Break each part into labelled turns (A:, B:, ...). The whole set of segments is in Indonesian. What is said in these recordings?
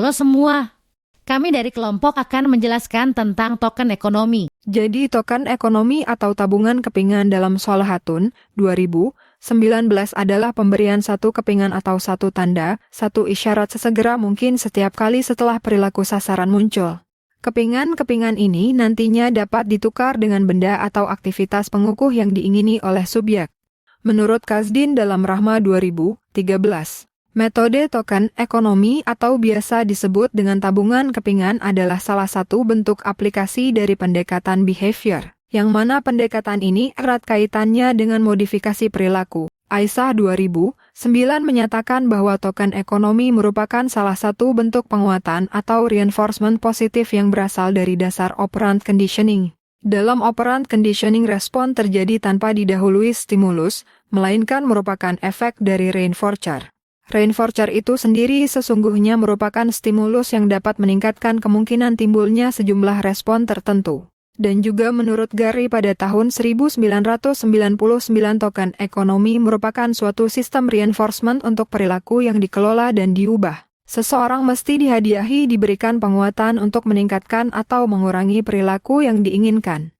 A: Halo semua, kami dari kelompok akan menjelaskan tentang token ekonomi.
B: Jadi token ekonomi atau tabungan kepingan dalam Sholahatun 2019 adalah pemberian satu kepingan atau satu tanda, satu isyarat sesegera mungkin setiap kali setelah perilaku sasaran muncul. Kepingan-kepingan ini nantinya dapat ditukar dengan benda atau aktivitas pengukuh yang diingini oleh subjek. Menurut Kasdin dalam Rahma 2013, metode token ekonomi atau biasa disebut dengan tabungan kepingan adalah salah satu bentuk aplikasi dari pendekatan behavior, yang mana pendekatan ini erat kaitannya dengan modifikasi perilaku. Aisyah 2009 menyatakan bahwa token ekonomi merupakan salah satu bentuk penguatan atau reinforcement positif yang berasal dari dasar operant conditioning. Dalam operant conditioning respon terjadi tanpa didahului stimulus, melainkan merupakan efek dari reinforcer. Reinforcer itu sendiri sesungguhnya merupakan stimulus yang dapat meningkatkan kemungkinan timbulnya sejumlah respon tertentu. Dan juga menurut Gary pada tahun 1999 token ekonomi merupakan suatu sistem reinforcement untuk perilaku yang dikelola dan diubah. Seseorang mesti dihadiahi diberikan penguatan untuk meningkatkan atau mengurangi perilaku yang diinginkan.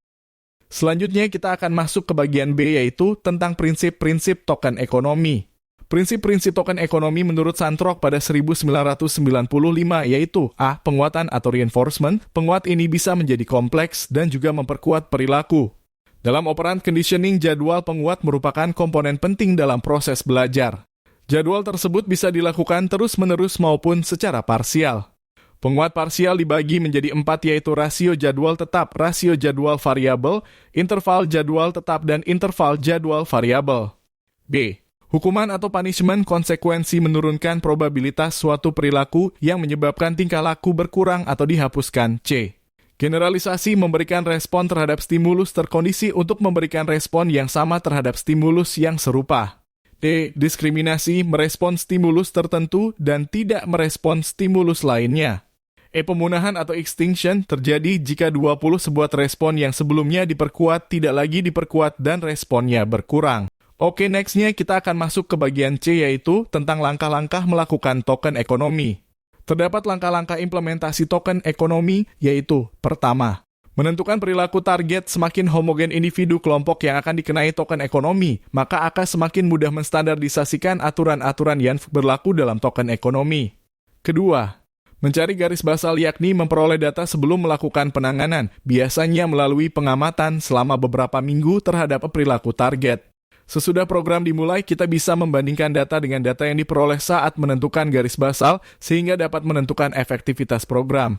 C: Selanjutnya kita akan masuk ke bagian B, yaitu tentang prinsip-prinsip token ekonomi. Prinsip-prinsip token ekonomi menurut Santrok pada 1995 yaitu A. Penguatan atau reinforcement. Penguat ini bisa menjadi kompleks dan juga memperkuat perilaku. Dalam operant conditioning, jadwal penguat merupakan komponen penting dalam proses belajar. Jadwal tersebut bisa dilakukan terus-menerus maupun secara parsial. Penguat parsial dibagi menjadi 4 yaitu rasio jadwal tetap, rasio jadwal variabel, interval jadwal tetap, dan interval jadwal variabel. B. Hukuman atau punishment konsekuensi menurunkan probabilitas suatu perilaku yang menyebabkan tingkah laku berkurang atau dihapuskan. C. Generalisasi memberikan respon terhadap stimulus terkondisi untuk memberikan respon yang sama terhadap stimulus yang serupa. D. Diskriminasi merespon stimulus tertentu dan tidak merespon stimulus lainnya. E. Pemunahan atau extinction terjadi jika 20 sebuah respon yang sebelumnya diperkuat tidak lagi diperkuat dan responnya berkurang. Oke, nextnya kita akan masuk ke bagian C, yaitu tentang langkah-langkah melakukan token ekonomi. Terdapat langkah-langkah implementasi token ekonomi, yaitu pertama, menentukan perilaku target. Semakin homogen individu kelompok yang akan dikenai token ekonomi, maka akan semakin mudah menstandardisasikan aturan-aturan yang berlaku dalam token ekonomi. Kedua, mencari garis basal yakni memperoleh data sebelum melakukan penanganan, biasanya melalui pengamatan selama beberapa minggu terhadap perilaku target. Sesudah program dimulai, kita bisa membandingkan data dengan data yang diperoleh saat menentukan garis basal, sehingga dapat menentukan efektivitas program.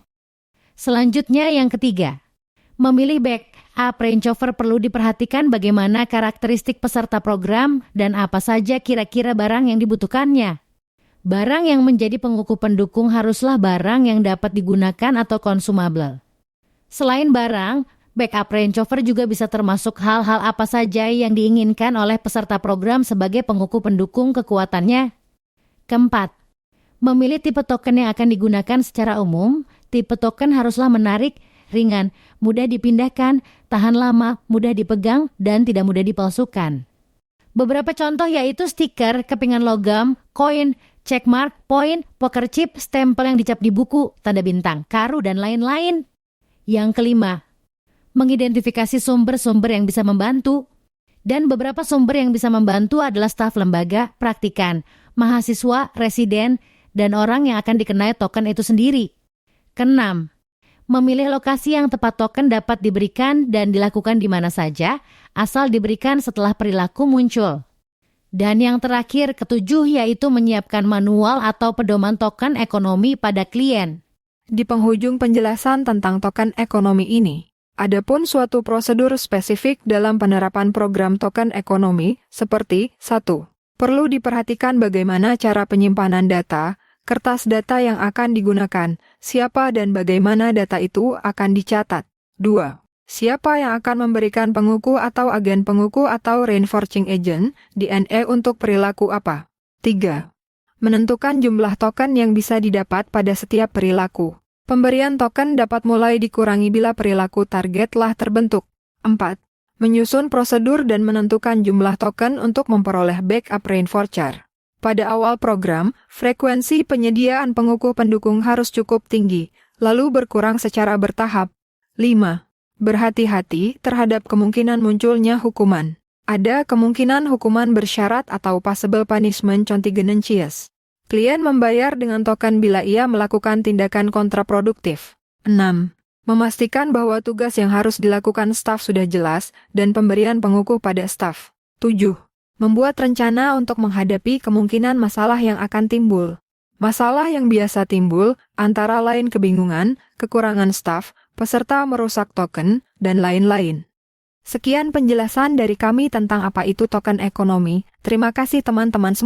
A: Selanjutnya yang ketiga, memilih backup rangeover perlu diperhatikan bagaimana karakteristik peserta program dan apa saja kira-kira barang yang dibutuhkannya. Barang yang menjadi pengukuh pendukung haruslah barang yang dapat digunakan atau consumable. Selain barang, backup rangeover juga bisa termasuk hal-hal apa saja yang diinginkan oleh peserta program sebagai pengukuh pendukung kekuatannya. Keempat, memilih tipe token yang akan digunakan secara umum. Tipe token haruslah menarik, ringan, mudah dipindahkan, tahan lama, mudah dipegang, dan tidak mudah dipalsukan. Beberapa contoh yaitu stiker, kepingan logam, koin, checkmark, poin, poker chip, stempel yang dicap di buku, tanda bintang, karu, dan lain-lain. Yang kelima, mengidentifikasi sumber-sumber yang bisa membantu. Dan beberapa sumber yang bisa membantu adalah staf lembaga, praktikan, mahasiswa, residen, dan orang yang akan dikenai token itu sendiri. Keenam, memilih lokasi yang tepat token dapat diberikan dan dilakukan di mana saja, asal diberikan setelah perilaku muncul. Dan yang terakhir, ketujuh, yaitu menyiapkan manual atau pedoman token ekonomi pada klien.
B: Di penghujung penjelasan tentang token ekonomi ini, adapun suatu prosedur spesifik dalam penerapan program token ekonomi seperti 1. Perlu diperhatikan bagaimana cara penyimpanan data, kertas data yang akan digunakan, siapa dan bagaimana data itu akan dicatat. 2. Siapa yang akan memberikan pengukuh atau agen pengukuh atau reinforcing agent, DNA untuk perilaku apa. 3. Menentukan jumlah token yang bisa didapat pada setiap perilaku. Pemberian token dapat mulai dikurangi bila perilaku target telah terbentuk. 4. Menyusun prosedur dan menentukan jumlah token untuk memperoleh backup reinforcer. Pada awal program, frekuensi penyediaan pengukuh pendukung harus cukup tinggi, lalu berkurang secara bertahap. 5. Berhati-hati terhadap kemungkinan munculnya hukuman. Ada kemungkinan hukuman bersyarat atau possible punishment contingencies. Klien membayar dengan token bila ia melakukan tindakan kontraproduktif. 6. Memastikan bahwa tugas yang harus dilakukan staf sudah jelas dan pemberian pengukuh pada staf. 7. Membuat rencana untuk menghadapi kemungkinan masalah yang akan timbul. Masalah yang biasa timbul antara lain kebingungan, kekurangan staf, peserta merusak token, dan lain-lain. Sekian penjelasan dari kami tentang apa itu token ekonomi. Terima kasih teman-teman semua.